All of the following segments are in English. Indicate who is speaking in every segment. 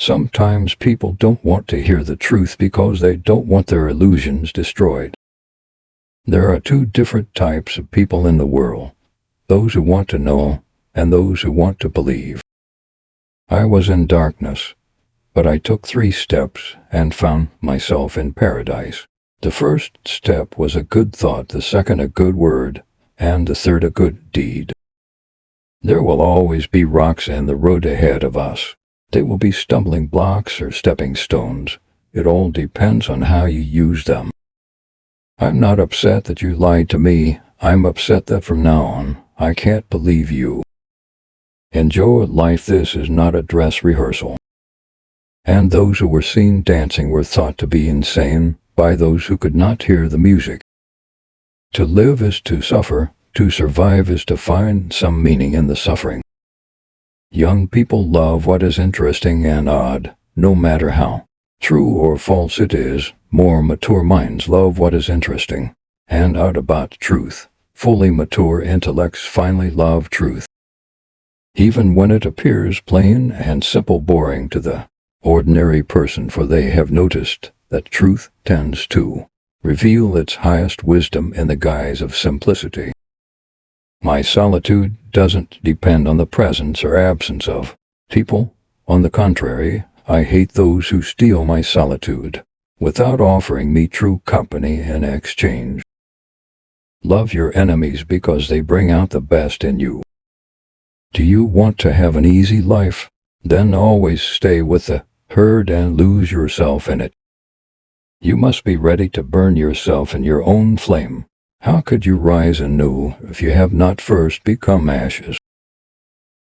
Speaker 1: Sometimes people don't want to hear the truth because they don't want their illusions destroyed. There are two different types of people in the world, those who want to know and those who want to believe. I was in darkness, but I took 3 steps and found myself in paradise. The first step was a good thought, the second a good word, and the third a good deed. There will always be rocks in the road ahead of us. They will be stumbling blocks or stepping stones. It all depends on how you use them. I'm not upset that you lied to me. I'm upset that from now on, I can't believe you. Enjoy life. This is not a dress rehearsal. And those who were seen dancing were thought to be insane by those who could not hear the music. To live is to suffer. To survive is to find some meaning in the suffering. Young people love what is interesting and odd, no matter how true or false it is. More mature minds love what is interesting and odd about truth. Fully mature intellects finally love truth, even when it appears plain and simple, boring to the ordinary person, for they have noticed that truth tends to reveal its highest wisdom in the guise of simplicity. My solitude doesn't depend on the presence or absence of people. On the contrary, I hate those who steal my solitude without offering me true company in exchange. Love your enemies because they bring out the best in you. Do you want to have an easy life? Then always stay with the herd and lose yourself in it. You must be ready to burn yourself in your own flame. How could you rise anew if you have not first become ashes?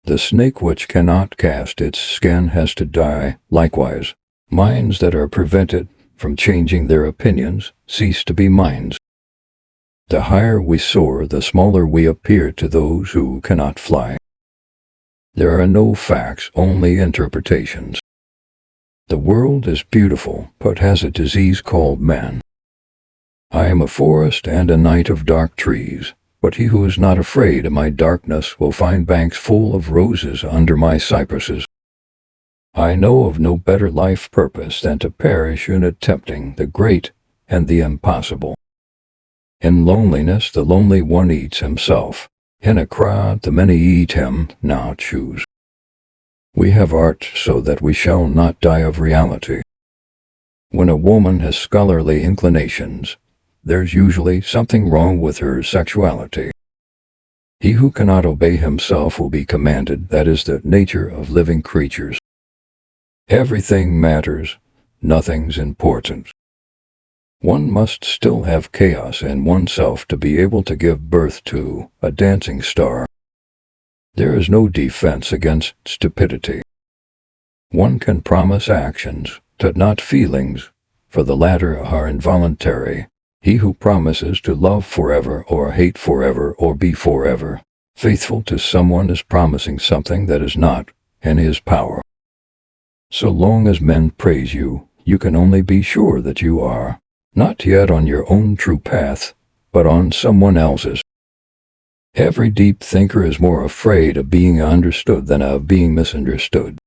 Speaker 1: The snake which cannot cast its skin has to die. Likewise, minds that are prevented from changing their opinions cease to be minds. The higher we soar, the smaller we appear to those who cannot fly. There are no facts, only interpretations. The world is beautiful, but has a disease called man. I am a forest and a night of dark trees, but he who is not afraid of my darkness will find banks full of roses under my cypresses. I know of no better life purpose than to perish in attempting the great and the impossible. In loneliness the lonely one eats himself. In a crowd the many eat him. Now choose. We have art so that we shall not die of reality. When a woman has scholarly inclinations, there's usually something wrong with her sexuality. He who cannot obey himself will be commanded. That is the nature of living creatures. Everything matters, nothing's important. One must still have chaos in oneself to be able to give birth to a dancing star. There is no defense against stupidity. One can promise actions, but not feelings, for the latter are involuntary. He who promises to love forever or hate forever or be forever faithful to someone is promising something that is not in his power. So long as men praise you, you can only be sure that you are not yet on your own true path, but on someone else's. Every deep thinker is more afraid of being understood than of being misunderstood.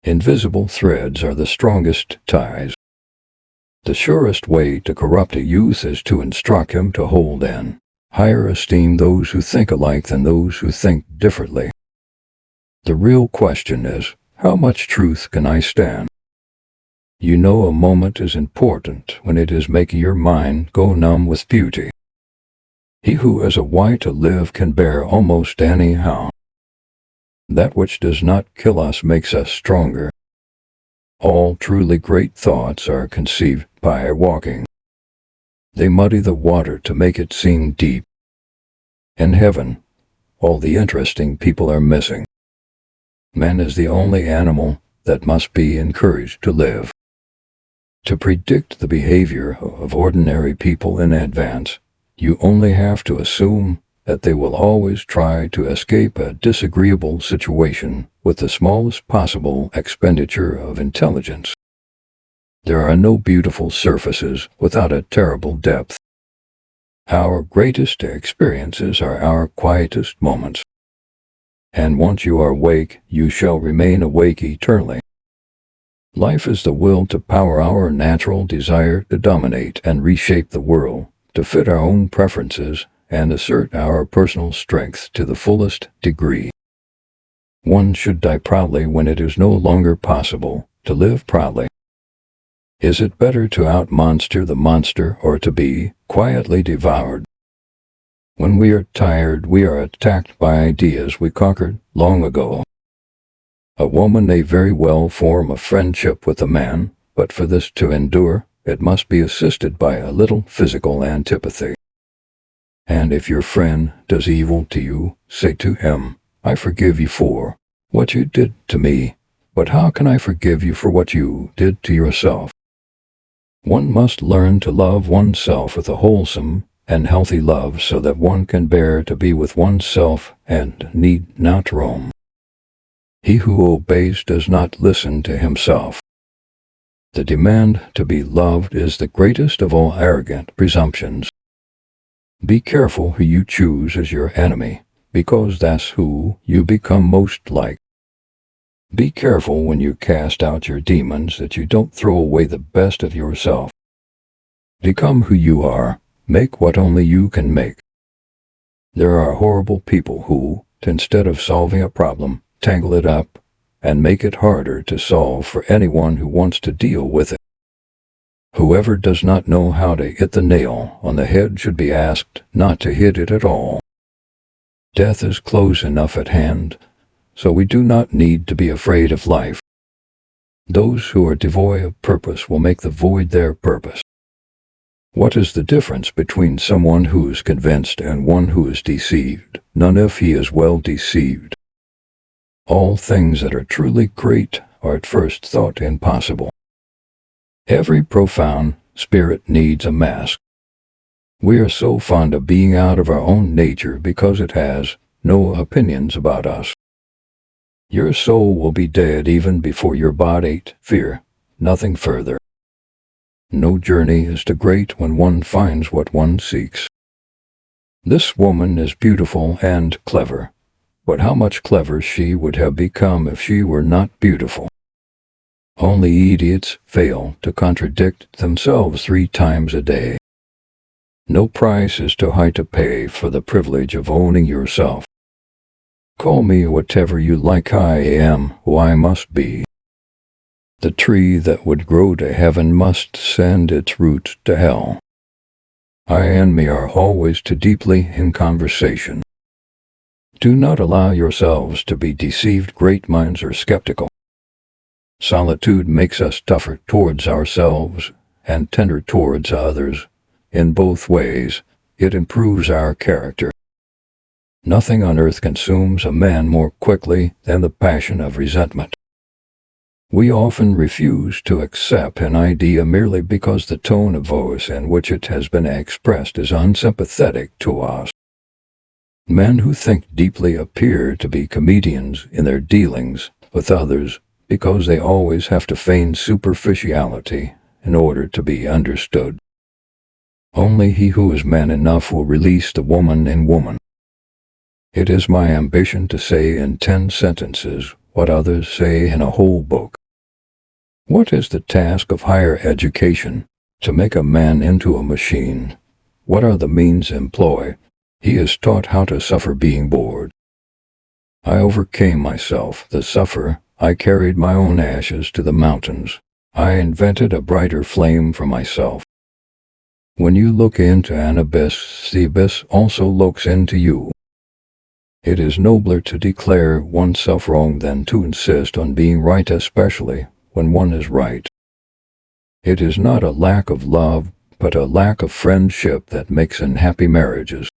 Speaker 1: Invisible threads are the strongest ties. The surest way to corrupt a youth is to instruct him to hold in higher esteem those who think alike than those who think differently. The real question is, how much truth can I stand? You know a moment is important when it is making your mind go numb with beauty. He who has a why to live can bear almost anyhow. That which does not kill us makes us stronger. All truly great thoughts are conceived by walking. They muddy the water to make it seem deep. In heaven, all the interesting people are missing. Man is the only animal that must be encouraged to live. To predict the behavior of ordinary people in advance, you only have to assume that they will always try to escape a disagreeable situation with the smallest possible expenditure of intelligence. There are no beautiful surfaces without a terrible depth. Our greatest experiences are our quietest moments. And once you are awake, you shall remain awake eternally. Life is the will to power our natural desire to dominate and reshape the world, to fit our own preferences, and assert our personal strength to the fullest degree. One should die proudly when it is no longer possible to live proudly. Is it better to out-monster the monster or to be quietly devoured? When we are tired, we are attacked by ideas we conquered long ago. A woman may very well form a friendship with a man, but for this to endure, it must be assisted by a little physical antipathy. And if your friend does evil to you, say to him, "I forgive you for what you did to me, but how can I forgive you for what you did to yourself?" One must learn to love oneself with a wholesome and healthy love so that one can bear to be with oneself and need not roam. He who obeys does not listen to himself. The demand to be loved is the greatest of all arrogant presumptions. Be careful who you choose as your enemy, because that's who you become most like. Be careful when you cast out your demons that you don't throw away the best of yourself. Become who you are. Make what only you can make. There are horrible people who, instead of solving a problem, tangle it up and make it harder to solve for anyone who wants to deal with it. Whoever does not know how to hit the nail on the head should be asked not to hit it at all. Death is close enough at hand, so we do not need to be afraid of life. Those who are devoid of purpose will make the void their purpose. What is the difference between someone who is convinced and one who is deceived? None if he is well deceived. All things that are truly great are at first thought impossible. Every profound spirit needs a mask. We are so fond of being out of our own nature because it has no opinions about us. Your soul will be dead even before your body. Fear nothing further. No journey is too great when one finds what one seeks. This woman is beautiful and clever, but how much clever she would have become if she were not beautiful. Only idiots fail to contradict themselves 3 times a day. No price is too high to pay for the privilege of owning yourself. Call me whatever you like, I am who I must be. The tree that would grow to heaven must send its root to hell. I and me are always too deeply in conversation. Do not allow yourselves to be deceived. Great minds are skeptical. Solitude makes us tougher towards ourselves and tender towards others. In both ways, it improves our character. Nothing on earth consumes a man more quickly than the passion of resentment. We often refuse to accept an idea merely because the tone of voice in which it has been expressed is unsympathetic to us. Men who think deeply appear to be comedians in their dealings with others because they always have to feign superficiality in order to be understood. Only he who is man enough will release the woman in woman. It is my ambition to say in 10 sentences what others say in a whole book. What is the task of higher education? To make a man into a machine. What are the means employed? He is taught how to suffer being bored. I overcame myself, the sufferer. I carried my own ashes to the mountains. I invented a brighter flame for myself. When you look into an abyss, the abyss also looks into you. It is nobler to declare oneself wrong than to insist on being right, especially when one is right. It is not a lack of love, but a lack of friendship that makes unhappy marriages.